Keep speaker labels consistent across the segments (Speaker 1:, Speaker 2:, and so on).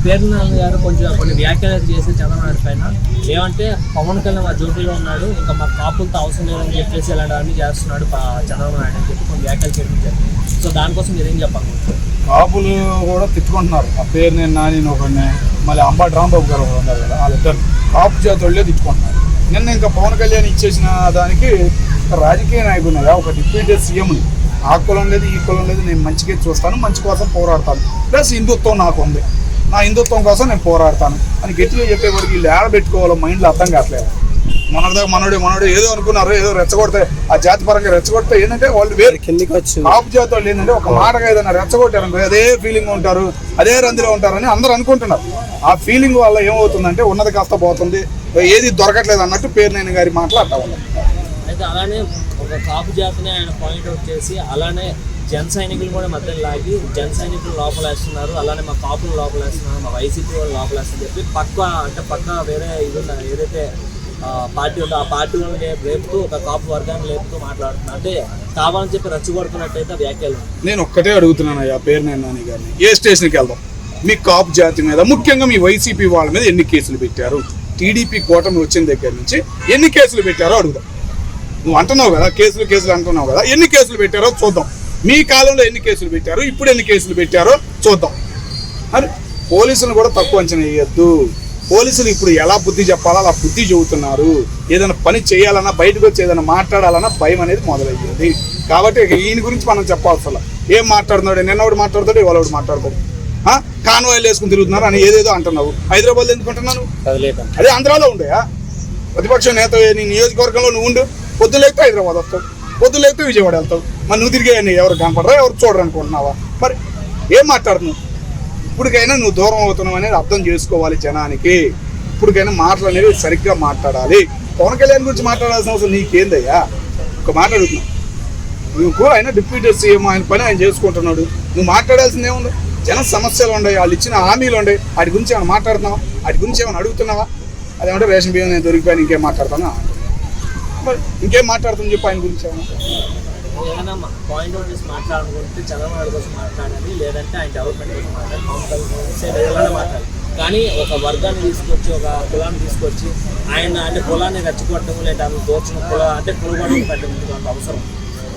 Speaker 1: పేర్నాని గారు కొంచెం కొన్ని వ్యాఖ్యలు చేసి చంద్రబాబు పైన ఏమంటే పవన్ కళ్యాణ్ మా జ్యోతిలో ఉన్నాడు, ఇంకా మా కాపులతో అవసరం లేదని చెప్పేసి ఇలాంటివన్నీ చేస్తున్నాడు చంద్రబాబు నాయుడు అని చెప్పి కొన్ని వ్యాఖ్యలు చేయడం జరిగింది. సో దానికోసం మీరేం చెప్పాలి?
Speaker 2: కాపులు కూడా తిట్టుకుంటున్నారు. ఆ పేరునేని నాని ఒకరిని, మళ్ళీ అంబటి రాంబాబు గారు ఉన్నారు కదా, వాళ్ళిద్దరు కాపు జాతి వాళ్ళే తిట్టుకుంటున్నారు. నిన్న ఇంకా పవన్ కళ్యాణ్ ఇచ్చేసిన దానికి రాజకీయ నాయకుడుగా ఒక డిప్యూటీ సీఎంని ఆ కులం లేదు ఈ కులం లేదు, నేను మంచిగా చూస్తాను, మంచి కోసం పోరాడతాను, ప్లస్ హిందుత్వం నాకు ఉంది, నా హిందుత్వం కోసం నేను పోరాడతాను అని గట్టిగా చెప్పేవాడికి వీళ్ళు ఏడబెట్టుకోవాలో మైండ్లో అర్థం కావట్లేదు. మనోడు ఏదో అనుకున్నారు, ఏదో రెచ్చగొడితే ఆ జాతి పరంగా రెచ్చగొడితే ఏంటంటే వాళ్ళు వేరే కిందికి వచ్చి కాపు జాతి వాళ్ళు ఏంటంటే ఒక మాటగా ఏదైనా రెచ్చగొట్టారు అదే ఫీలింగ్ ఉంటారు, అదే రందిలో ఉంటారని అందరూ అనుకుంటున్నారు. ఆ ఫీలింగ్ వల్ల ఏమవుతుందంటే ఉన్నది కాస్త పోతుంది, ఏది దొరకట్లేదు అన్నట్టు పేర్నేని గారి మాటలు అట్లా ఉన్నాయి.
Speaker 1: అయితే అలానే ఒక కాపు జాతిని ఆయన పాయింట్అవుట్ చేసి అలానే జన సైనికులు కూడా మధ్యలో లాగి జన సైనికులు లోపలేస్తున్నారు, అలానే మా కాపులు లోపలేస్తున్నారు, మా వైసీపీ వాళ్ళు లోపలేస్తారని చెప్పి పక్క వేరే ఇది ఏదైతే పార్టీ ఉందో ఆ పార్టీ వాళ్ళని లేపుతూ ఒక కాపు వర్గాన్ని లేపుతూ మాట్లాడుతున్నారు. అంటే కావాలని చెప్పి రెచ్చగొడుతున్నట్టయితే వ్యాఖ్యలు.
Speaker 2: నేను ఒక్కటే అడుగుతున్నాను ఆ పేర్నేని నాని గారిని, ఏ స్టేషన్కి వెళ్దాం, మీ కాపు జాతి మీద ముఖ్యంగా మీ వైసీపీ వాళ్ళ మీద ఎన్ని కేసులు పెట్టారు, టీడీపీ కూటమి వచ్చిన దగ్గర నుంచి ఎన్ని కేసులు పెట్టారో అడుగుదాం. నువ్వు అంటున్నావు కదా కేసులు అంటున్నావు కదా, ఎన్ని కేసులు పెట్టారో చూద్దాం. మీ కాలంలో ఎన్ని కేసులు పెట్టారో ఇప్పుడు ఎన్ని కేసులు పెట్టారో చూద్దాం. అని పోలీసులు కూడా తక్కువ అంచనా వేయద్దు. పోలీసులు ఇప్పుడు ఎలా బుద్ధి చెప్పాలో అలా బుద్ధి చెబుతున్నారు. ఏదైనా పని చేయాలన్నా బయటకు వచ్చి ఏదైనా మాట్లాడాలన్నా భయం అనేది మొదలయ్యేది. కాబట్టి ఈయన గురించి మనం చెప్పాల్సిన ఏం మాట్లాడుతున్నాడు, నిన్నవాడు మాట్లాడతాడు, ఇవాళ మాట్లాడతాడు, కాన్వాయిలు వేసుకుని తిరుగుతున్నారు అని ఏదేదో అంటున్నావు. హైదరాబాద్లో ఎందుకుంటున్నాను, అదే ఆంధ్రాలో ఉండయా ప్రతిపక్ష నేత నీ నియోజకవర్గంలో నువ్వు ఉండు, పొద్దులేస్తే హైదరాబాద్ వస్తావు, పొద్దులేస్తే విజయవాడ వెళ్తావు, మరి నువ్వు తిరిగే ఎవరు కనపడరా, ఎవరు చూడరు అనుకుంటున్నావా? మరి ఏం మాట్లాడుతున్నావు? ఇప్పటికైనా నువ్వు దూరం అవుతున్నావు అనేది అర్థం చేసుకోవాలి జనానికి. ఇప్పటికైనా మాటలు అనేవి సరిగ్గా మాట్లాడాలి. పవన్ కళ్యాణ్ గురించి మాట్లాడాల్సిన అవసరం నీకేందయ్యా? ఒక మాట్లాడుతున్నావు నువ్వు, ఆయన డిప్యూటీ సీఎం, ఆయన పని ఆయన చేసుకుంటున్నాడు, నువ్వు మాట్లాడాల్సింది ఏముంది? జన సమస్యలు ఉన్నాయి, వాళ్ళు ఇచ్చిన హామీలు ఉన్నాయి, వాటి గురించి ఏమైనా మాట్లాడుతున్నావా? వాటి గురించి ఏమైనా అడుగుతున్నావా? అదేమంటే రేషన్ బియ్యం నేను దొరికిపోయాను ఇంకేం మాట్లాడతానా? మరి ఇంకేం మాట్లాడుతుంది చెప్పి ఆయన గురించి
Speaker 1: ఏదైనా పాయింట్ అవుట్ చేసి మాట్లాడాలనుకుంటే చంద్రబాబు కోసం మాట్లాడాలి, లేదంటే ఆయన డెవలప్మెంట్ కోసం మాట్లాడాలి, మాట్లాడాలి. కానీ ఒక వర్గాన్ని తీసుకొచ్చి ఒక కులాన్ని తీసుకొచ్చి ఆయన అంటే కులాన్ని రెచ్చగొట్టడం లేదా దోచిన అంటే కులగొడవలు పెట్టడం అంత అవసరం.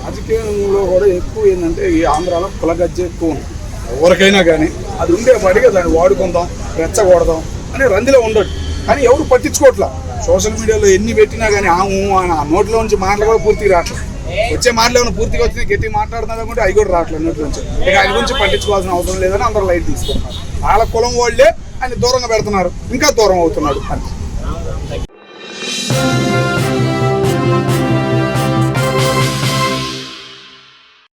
Speaker 2: రాజకీయంలో కూడా ఎక్కువ ఏంటంటే ఈ ఆంధ్రాలో కులగజ్జ ఎక్కువ ఉంది. ఎవరికైనా కానీ అది ఉండే పడిగా దాన్ని వాడుకుందాం, రెచ్చగొడదాం అని రందిలో ఉండడు. కానీ ఎవరు పట్టించుకోవట్లా. సోషల్ మీడియాలో ఎన్ని పెట్టినా కానీ ఆ నోట్లో నుంచి మాటలు కూడా పూర్తిగా రావట్లేదు. వచ్చే మాటలు ఏమైనా పూర్తిగా వచ్చి గట్టిగా మాట్లాడుతున్నా కూడా అవి కూడా రావట్లేదు నోట్ల నుంచి. ఇక ఆయన గురించి పట్టించుకోవాల్సిన అవసరం లేదని అందరూ లైట్ తీసుకుంటున్నారు. వాళ్ళ కులం వాళ్ళే ఆయన దూరంగా పెడుతున్నారు, ఇంకా దూరం అవుతున్నాడు అని.